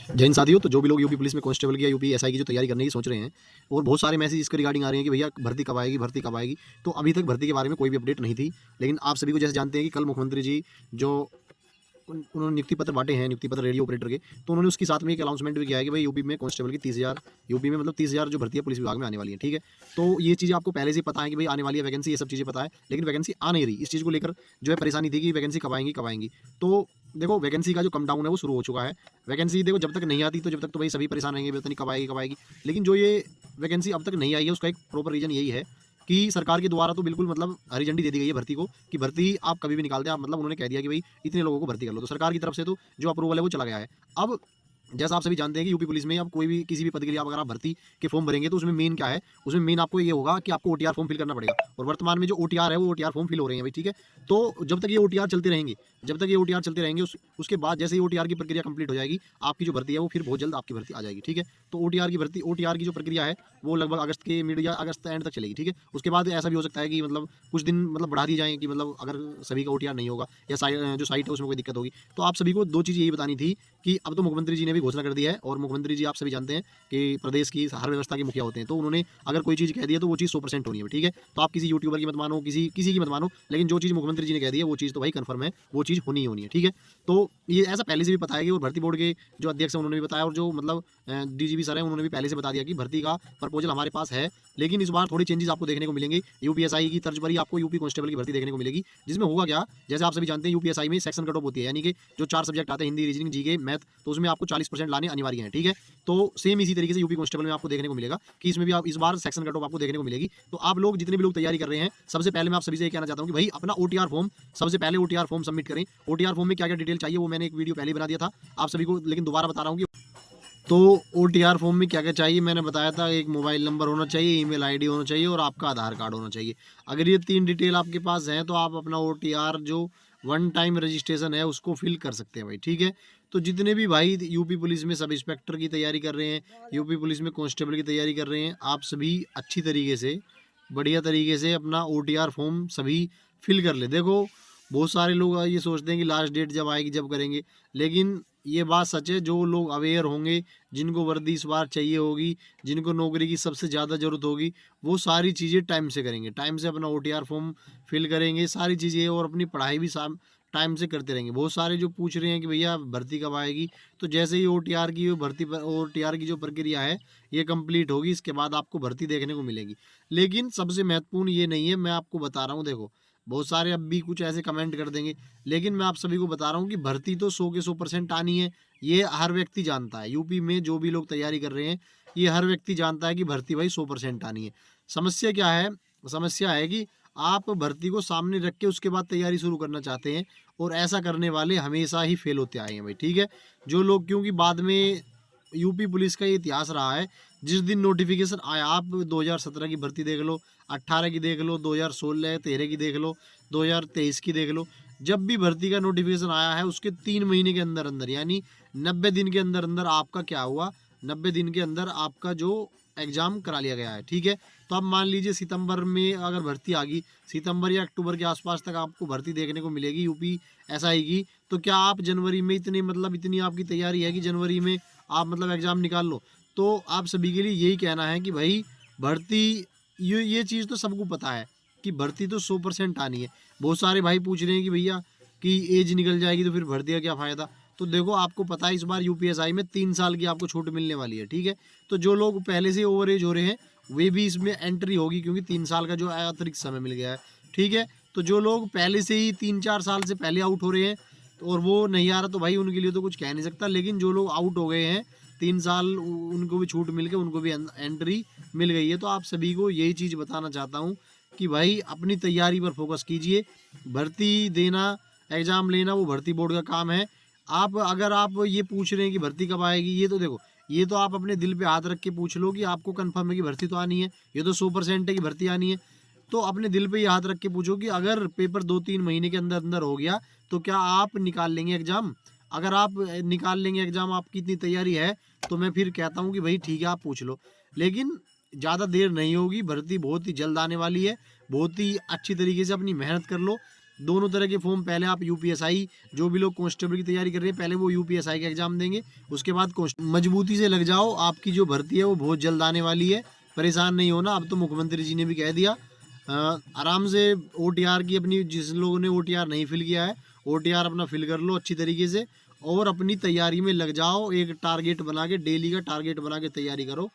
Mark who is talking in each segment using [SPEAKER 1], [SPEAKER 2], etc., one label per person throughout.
[SPEAKER 1] जय हिंद साथियों। तो जो भी लोग यूपी पुलिस में कांस्टेबल की या यूपी एसआई की जो तैयारी करने की सोच रहे हैं और बहुत सारे मैसेज इसके रिगार्डिंग आ रहे हैं कि भैया भर्ती कब आएगी, भर्ती कब आएगी। तो अभी तक भर्ती के बारे में कोई भी अपडेट नहीं थी। लेकिन आप सभी को जैसे जानते हैं कि कल मुख्यमंत्री जी जो उन्होंने नियुक्ति पत्र बांटे हैं, नियुक्ति पत्र रेडियो ऑपरेटर के, तो उन्होंने उसके साथ में एक अनाउंसमेंट भी किया है कि भाई यूपी में कांस्टेबल की 30,000 यूपी में मतलब 30,000 जो भर्ती है पुलिस विभाग में आने वाली है। ठीक है, तो ये चीज़ें आपको पहले से पता है कि भाई आने वाली है वैकेंसी, ये सब चीज़ें पता है, लेकिन वैकेंसी आ नहीं रही। इस चीज़ को लेकर जो है परेशानी थी कि वैकेंसी कब आएंगी कब आएंगी। तो देखो वैकेंसी का जो कम डाउन है वो शुरू हो चुका है। वैकेंसी देखो जब तक नहीं आती तो जब तक तो भाई सभी परेशान रहेंगे, पता नहीं कब आएगी कब आएगी। लेकिन जो ये वैकेंसी अब तक नहीं आई है उसका एक प्रॉपर रीज़न यही है कि सरकार के द्वारा तो बिल्कुल मतलब हरी झंडी दे दी गई है भर्ती को, कि भर्ती आप कभी भी निकाल दें। आप मतलब उन्होंने कह दिया कि भाई इतने लोगों को भर्ती कर लो, तो सरकार की तरफ से तो जो अप्रूवल है वो चला गया है। अब जैसा आप सभी जानते हैं कि यूपी पुलिस में अब कोई भी किसी भी पद के लिए अगर आप भर्ती के फॉर्म भरेंगे तो उसमें मेन क्या है, उसमें मेन आपको ये होगा कि आपको ओटीआर फॉर्म फिल करना पड़ेगा। और वर्तमान में जो ओटीआर है वो ओटीआर फॉर्म फिल हो रहे हैं भाई। ठीक है, तो जब तक ये ओटीआर चलते रहेंगे, जब तक ये ओटीआर चलते रहेंगे उसके बाद जैसे ही ओटीआर की प्रक्रिया कंप्लीट हो जाएगी, आपकी जो भर्ती है वो फिर बहुत जल्द आपकी भर्ती आ जाएगी। ठीक है, तो ओटीआर की जो प्रक्रिया है वो लगभग अगस्त के मिड या अगस्त एंड तक चलेगी। ठीक है, उसके बाद ऐसा भी हो सकता है कि मतलब कुछ दिन मतलब बढ़ा दी जाए कि मतलब अगर सभी का ओटीआर नहीं होगा या जो साइट है उसमें कोई दिक्कत होगी। तो आप सभी को दो चीज़ यही बतानी थी कि अब तो मुख्यमंत्री जी ने भी घोषणा कर दी है, और मुख्यमंत्री जी आप सभी जानते हैं कि प्रदेश की हर व्यवस्था के मुखिया होते हैं। तो उन्होंने अगर कोई चीज़ कह दी है तो वो चीज़ 100% होनी है। ठीक है, तो आप किसी यूट्यूबर की मत मानो, किसी किसी की मत मानो, लेकिन जो चीज़ मुख्यमंत्री जी ने कह दी है वो चीज़ तो भाई कंफर्म है, वो चीज़ होनी ही होनी है। ठीक है, तो ये ऐसा पहले से भी बताया गया और भर्ती बोर्ड के जो अध्यक्ष हैं उन्होंने भी बताया, और जो मतलब डीजीपी सर हैं उन्होंने भी पहले से बता दिया कि भर्ती का प्रपोजल हमारे पास है। लेकिन इस बार थोड़ी चेंजेस आपको देखने को मिलेंगे। यूपीएसआई की तर्ज पर ही आपको यूपी कांस्टेबल की भर्ती देखने को मिलेगी, जिसमें होगा क्या, जैसे आप सभी जानते हैं यूपीएसआई में सेक्शन कट ऑफ होती है, यानी कि जो 4 सब्जेक्ट आते हैं हिंदी, रीजनिंग, जीके, मैथ, तो उसमें आपको 40% लाने अनिवार्य हैं। ठीक है, तो सेम इसी तरीके से यूपी कांस्टेबल में आपको देखने को मिलेगा कि इसमें भी आप इस बार सेक्शन कट ऑफ आपको देखने को मिलेगी। तो आप लोग जितने भी लोग तैयारी कर रहे हैं, सबसे पहले मैं आप सभी से ये कहना चाहता हूँ कि भाई अपना ओटीआर फॉर्म सबसे पहले ओटीआर फॉर्म सबमिट करें। ओटीआर फॉर्म में क्या क्या डिटेल चाहिए वो मैंने एक वीडियो पहले ही बना दिया था आप सभी को, लेकिन दोबारा बता रहा हूँ कि तो ओटीआर फॉर्म में क्या-क्या चाहिए मैंने बताया था। एक मोबाइल नंबर होना चाहिए, ईमेल आईडी होना चाहिए और आपका आधार कार्ड होना चाहिए। अगर ये 3 डिटेल आपके पास हैं तो आप अपना ओटीआर जो वन टाइम रजिस्ट्रेशन है उसको फिल कर सकते हैं भाई। ठीक है, तो जितने भी भाई यूपी पुलिस में सब इंस्पेक्टर की तैयारी कर रहे हैं, यूपी पुलिस में कांस्टेबल की तैयारी कर रहे हैं, आप सभी अच्छी तरीके से, बढ़िया तरीके से अपना ओटीआर फॉर्म सभी फिल कर लें। देखो बहुत सारे लोग ये सोचते हैं कि लास्ट डेट जब आएगी जब करेंगे, लेकिन ये बात सच है, जो लोग अवेयर होंगे, जिनको वर्दी इस बार चाहिए होगी, जिनको नौकरी की सबसे ज़्यादा ज़रूरत होगी, वो सारी चीज़ें टाइम से करेंगे, टाइम से अपना ओटीआर फॉर्म फिल करेंगे, सारी चीज़ें, और अपनी पढ़ाई भी टाइम से करते रहेंगे। बहुत सारे जो पूछ रहे हैं कि भैया भर्ती कब आएगी, तो जैसे ही ओटीआर की जो प्रक्रिया है ये कंप्लीट होगी, इसके बाद आपको भर्ती देखने को मिलेगी। लेकिन सबसे महत्वपूर्ण ये नहीं है, मैं आपको बता रहा हूँ। देखो बहुत सारे अब भी कुछ ऐसे कमेंट कर देंगे, लेकिन मैं आप सभी को बता रहा हूँ कि भर्ती तो 100 के 100% आनी है। ये हर व्यक्ति जानता है, यूपी में जो भी लोग तैयारी कर रहे हैं ये हर व्यक्ति जानता है कि भर्ती भाई 100% आनी है। समस्या क्या है, समस्या है कि आप भर्ती को सामने रख के उसके बाद तैयारी शुरू करना चाहते हैं, और ऐसा करने वाले हमेशा ही फेल होते आए हैं भाई। ठीक है, जो लोग, क्योंकि बाद में यूपी पुलिस का ये इतिहास रहा है, जिस दिन नोटिफिकेशन आया, आप 2017 की भर्ती देख लो, 18 की देख लो, 2016 13 की देख लो, 2023 की देख लो, जब भी भर्ती का नोटिफिकेशन आया है उसके 3 महीने के अंदर अंदर, यानी 90 दिन के अंदर अंदर आपका क्या हुआ, 90 दिन के अंदर आपका जो एग्ज़ाम करा लिया गया है। ठीक है, तो अब मान लीजिए सितंबर में अगर भर्ती आ गई, सितंबर या अक्टूबर के आसपास तक आपको भर्ती देखने को मिलेगी यूपी एसआई की, तो क्या आप जनवरी में इतने मतलब इतनी आपकी तैयारी है कि जनवरी में आप मतलब एग्ज़ाम निकाल लो? तो आप सभी के लिए यही कहना है कि भाई भर्ती, ये चीज़ तो सबको पता है कि भर्ती तो 100% आनी है। बहुत सारे भाई पूछ रहे हैं कि भैया कि एज निकल जाएगी तो फिर भर्ती का क्या फ़ायदा? तो देखो आपको पता है इस बार यूपीएसआई में 3 साल की आपको छूट मिलने वाली है। ठीक है, तो जो लोग पहले से ओवर एज हो रहे हैं वे भी इसमें एंट्री होगी, क्योंकि 3 साल का जो अतिरिक्त समय मिल गया है। ठीक है, तो जो लोग पहले से ही 3-4 साल से पहले आउट हो रहे हैं और वो नहीं आ रहा, तो भाई उनके लिए तो कुछ कह नहीं सकता। लेकिन जो लोग आउट हो गए हैं 3 साल, उनको भी छूट मिल के उनको भी एंट्री मिल गई है। तो आप सभी को यही चीज़ बताना चाहता हूँ कि भाई अपनी तैयारी पर फोकस कीजिए। भर्ती देना, एग्ज़ाम लेना वो भर्ती बोर्ड का काम है। अगर आप ये पूछ रहे हैं कि भर्ती कब आएगी, ये तो देखो, ये तो आप अपने दिल पे हाथ रख के पूछ लो कि आपको कंफर्म है कि भर्ती तो आनी है, ये तो 100% है कि भर्ती आनी है। तो अपने दिल पे ये हाथ रख के पूछो कि अगर पेपर 2-3 महीने के अंदर अंदर हो गया तो क्या आप निकाल लेंगे एग्ज़ाम? अगर आप निकाल लेंगे एग्ज़ाम, आपकी इतनी तैयारी है, तो मैं फिर कहता हूँ कि भाई ठीक है आप पूछ लो। लेकिन ज़्यादा देर नहीं होगी, भर्ती बहुत ही जल्द आने वाली है। बहुत ही अच्छी तरीके से अपनी मेहनत कर लो। दोनों तरह के फॉर्म, पहले आप यूपीएसआई, जो भी लोग कांस्टेबल की तैयारी कर रहे हैं पहले वो यूपीएसआई का एग्जाम देंगे, उसके बाद मजबूती से लग जाओ, आपकी जो भर्ती है वो बहुत जल्द आने वाली है, परेशान नहीं होना। अब तो मुख्यमंत्री जी ने भी कह दिया, आराम से ओटीआर की अपनी, जिस लोगों ने ओटीआर नहीं फिल किया है ओटीआर अपना फिल कर लो अच्छी तरीके से और अपनी तैयारी में लग जाओ। एक टारगेट बना के, डेली का टारगेट बना के तैयारी करो।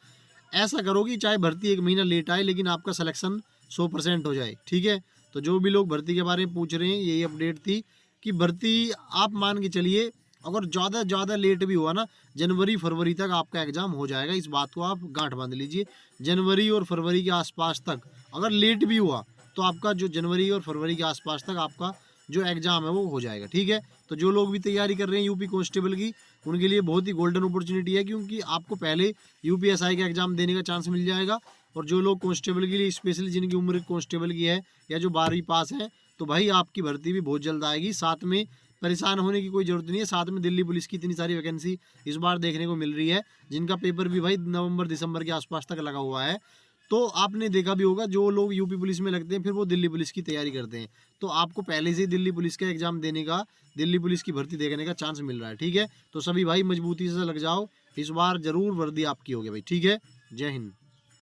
[SPEAKER 1] ऐसा करो कि चाहे भर्ती 1 महीना लेट आए लेकिन आपका सिलेक्शन 100% हो जाए, ठीक है। तो जो भी लोग भर्ती के बारे में पूछ रहे हैं यही अपडेट थी कि भर्ती आप मान के चलिए अगर ज़्यादा लेट भी हुआ ना, जनवरी फरवरी तक आपका एग्ज़ाम हो जाएगा। इस बात को आप गांठ बांध लीजिए। जनवरी और फरवरी के आसपास तक अगर लेट भी हुआ तो आपका जो जनवरी और फरवरी के आसपास तक आपका जो एग्ज़ाम है वो हो जाएगा, ठीक है। तो जो लोग भी तैयारी कर रहे हैं यूपी कांस्टेबल की, उनके लिए बहुत ही गोल्डन अपॉर्चुनिटी है, क्योंकि आपको पहले यूपीएसआई का एग्ज़ाम देने का चांस मिल जाएगा। और जो लोग कांस्टेबल के लिए, स्पेशली जिनकी उम्र कांस्टेबल की है या जो 12वीं पास है, तो भाई आपकी भर्ती भी बहुत जल्द आएगी। साथ में परेशान होने की कोई ज़रूरत नहीं है। साथ में दिल्ली पुलिस की इतनी सारी वैकेंसी इस बार देखने को मिल रही है, जिनका पेपर भी भाई नवंबर दिसंबर के आसपास तक लगा हुआ है। तो आपने देखा भी होगा जो लोग यूपी पुलिस में लगते हैं फिर वो दिल्ली पुलिस की तैयारी करते हैं, तो आपको पहले से ही दिल्ली पुलिस का एग्ज़ाम देने का, दिल्ली पुलिस की भर्ती देखने का चांस मिल रहा है, ठीक है। तो सभी भाई मजबूती से लग जाओ, इस बार ज़रूर वर्दी आपकी होगी भाई, ठीक है। जय हिंद।